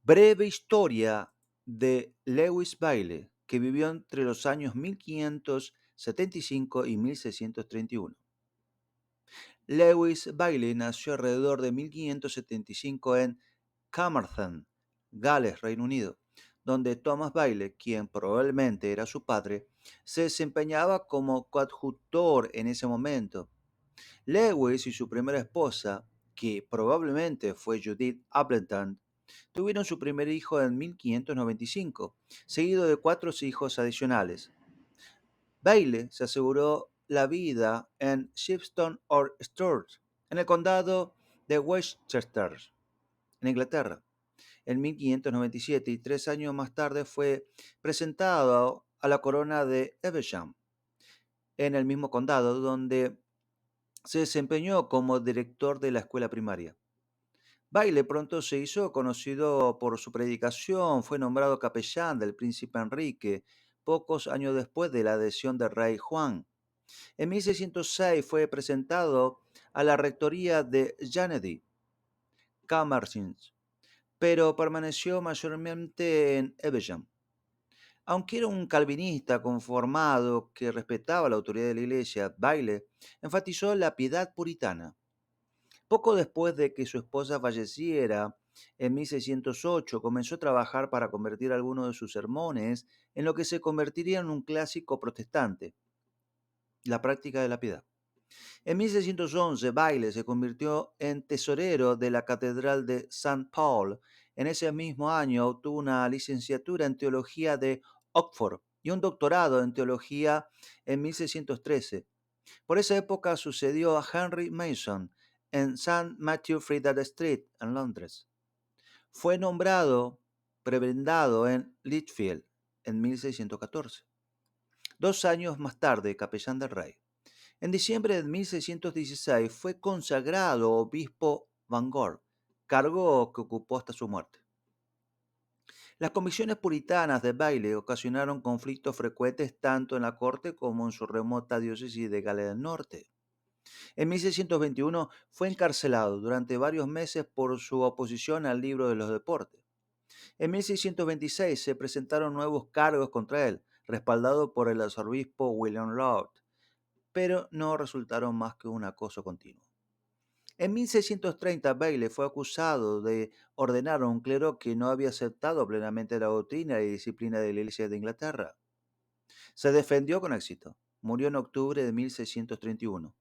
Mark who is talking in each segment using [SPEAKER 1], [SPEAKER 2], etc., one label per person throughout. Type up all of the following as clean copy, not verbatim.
[SPEAKER 1] Breve historia de Lewis Bailey, que vivió entre los años 1575 y 1631. Lewis Bailey nació alrededor de 1575 en Carmarthen, Gales, Reino Unido, donde Thomas Bailey, quien probablemente era su padre, se desempeñaba como coadjutor en ese momento. Lewis y su primera esposa, que probablemente fue Judith Appleton, tuvieron su primer hijo en 1595, seguido de cuatro hijos adicionales. Bailey se aseguró la vida en Shipston-on-Stour, en el condado de Westchester, en Inglaterra, en 1597 y 3 años más tarde fue presentado a la corona de Evesham, en el mismo condado donde se desempeñó como director de la escuela primaria. Bailey pronto se hizo conocido por su predicación, fue nombrado capellán del príncipe Enrique pocos años después de la adhesión del rey Juan. En 1606 fue presentado a la rectoría de Llanelli, Carmarthen, pero permaneció mayormente en Evesham. Aunque era un calvinista conformado que respetaba la autoridad de la iglesia, Bailey enfatizó la piedad puritana. Poco después de que su esposa falleciera, en 1608 comenzó a trabajar para convertir algunos de sus sermones en lo que se convertiría en un clásico protestante, la práctica de la piedad. En 1611, Bailey se convirtió en tesorero de la Catedral de St. Paul. En ese mismo año obtuvo una licenciatura en teología de Oxford y un doctorado en teología en 1613. Por esa época sucedió a Henry Mason en St. Matthew Friar Street, en Londres. Fue nombrado prebendado en Lichfield en 1614. 2 años más tarde, capellán del rey. En diciembre de 1616 fue consagrado obispo Bangor, cargo que ocupó hasta su muerte. Las convicciones puritanas de Bailey ocasionaron conflictos frecuentes tanto en la corte como en su remota diócesis de Gales del Norte. En 1621 fue encarcelado durante varios meses por su oposición al libro de los deportes. En 1626 se presentaron nuevos cargos contra él, respaldado por el arzobispo William Laud, pero no resultaron más que un acoso continuo. En 1630 Bailey fue acusado de ordenar a un clero que no había aceptado plenamente la doctrina y disciplina de la Iglesia de Inglaterra. Se defendió con éxito. Murió en octubre de 1631.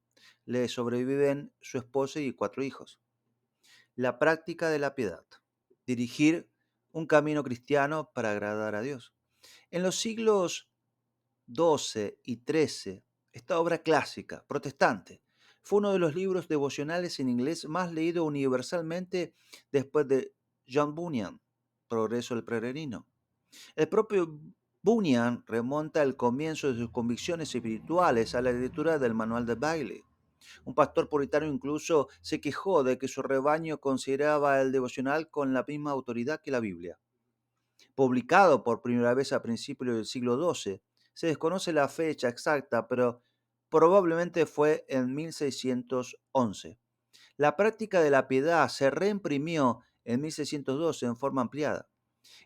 [SPEAKER 1] Le sobreviven su esposa y cuatro hijos. La práctica de la piedad. Dirigir un camino cristiano para agradar a Dios. En los siglos XII y XIII, esta obra clásica, protestante, fue uno de los libros devocionales en inglés más leído universalmente después de John Bunyan, Progreso del Peregrino. El propio Bunyan remonta el comienzo de sus convicciones espirituales a la lectura del manual de Bailey. Un pastor puritano incluso se quejó de que su rebaño consideraba el devocional con la misma autoridad que la Biblia. Publicado por primera vez a principios del siglo XII, se desconoce la fecha exacta, pero probablemente fue en 1611. La práctica de la piedad se reimprimió en 1612 en forma ampliada.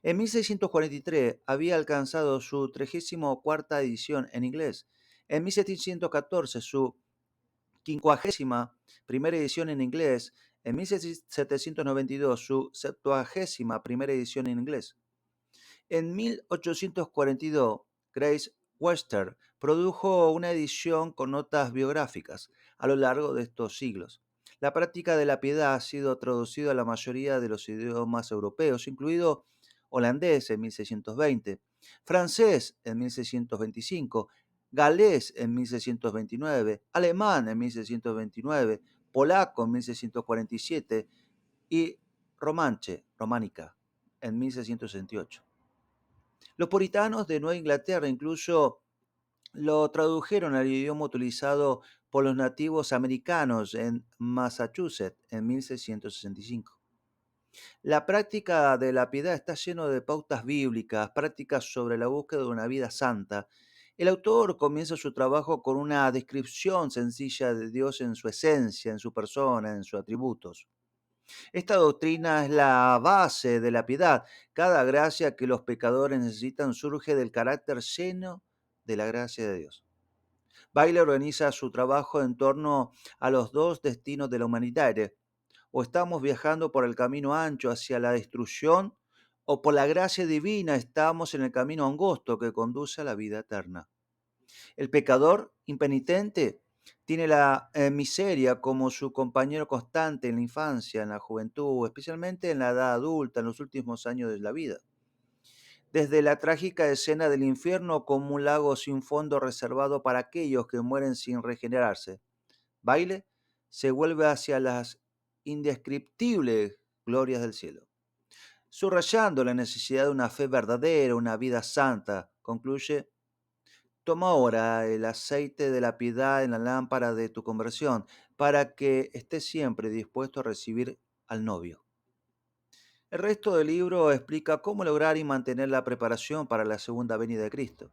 [SPEAKER 1] En 1643 había alcanzado su 34ª edición en inglés. En 1714 su 51ª edición en inglés. En 1792 su 71ª edición en inglés. En 1842, Grace Webster produjo una edición con notas biográficas a lo largo de estos siglos. La práctica de la piedad ha sido traducida a la mayoría de los idiomas europeos, incluido holandés en 1620, francés en 1625, galés en 1629, alemán en 1629, polaco en 1647 y románica en 1668. Los puritanos de Nueva Inglaterra incluso lo tradujeron al idioma utilizado por los nativos americanos en Massachusetts en 1665. La práctica de la piedad está lleno de pautas bíblicas, prácticas sobre la búsqueda de una vida santa. El autor comienza su trabajo con una descripción sencilla de Dios en su esencia, en su persona, en sus atributos. Esta doctrina es la base de la piedad. Cada gracia que los pecadores necesitan surge del carácter lleno de la gracia de Dios. Bailey organiza su trabajo en torno a los dos destinos de la humanidad. O estamos viajando por el camino ancho hacia la destrucción, o por la gracia divina estamos en el camino angosto que conduce a la vida eterna. El pecador impenitente tiene la miseria como su compañero constante en la infancia, en la juventud, especialmente en la edad adulta, en los últimos años de la vida. Desde la trágica escena del infierno como un lago sin fondo reservado para aquellos que mueren sin regenerarse, Baile se vuelve hacia las indescriptibles glorias del cielo. Subrayando la necesidad de una fe verdadera, una vida santa, concluye: toma ahora el aceite de la piedad en la lámpara de tu conversión, para que estés siempre dispuesto a recibir al novio. El resto del libro explica cómo lograr y mantener la preparación para la segunda venida de Cristo.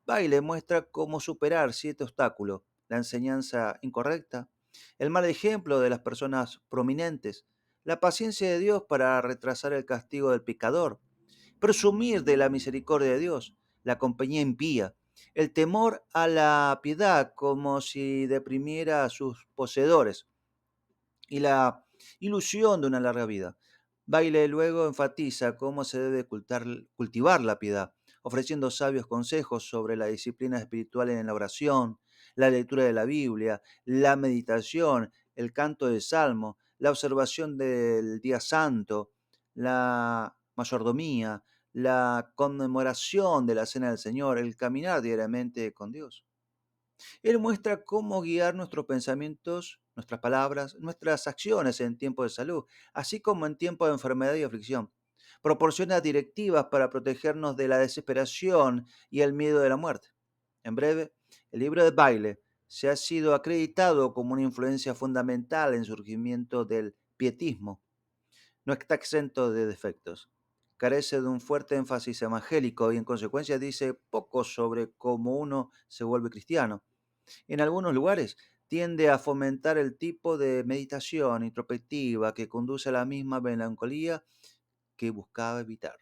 [SPEAKER 1] Baile muestra cómo superar 7 obstáculos: la enseñanza incorrecta, el mal ejemplo de las personas prominentes, la paciencia de Dios para retrasar el castigo del pecador, presumir de la misericordia de Dios, la compañía impía, el temor a la piedad como si deprimiera a sus poseedores y la ilusión de una larga vida. Baile luego enfatiza cómo se debe cultivar la piedad, ofreciendo sabios consejos sobre la disciplina espiritual en la oración, la lectura de la Biblia, la meditación, el canto de salmo, la observación del día santo, la mayordomía, la conmemoración de la cena del Señor, el caminar diariamente con Dios. Él muestra cómo guiar nuestros pensamientos, nuestras palabras, nuestras acciones en tiempos de salud, así como en tiempos de enfermedad y aflicción. Proporciona directivas para protegernos de la desesperación y el miedo de la muerte. En breve, el libro de Baile se ha sido acreditado como una influencia fundamental en el surgimiento del pietismo. No está exento de defectos. Carece de un fuerte énfasis evangélico y en consecuencia dice poco sobre cómo uno se vuelve cristiano. En algunos lugares tiende a fomentar el tipo de meditación introspectiva que conduce a la misma melancolía que buscaba evitar.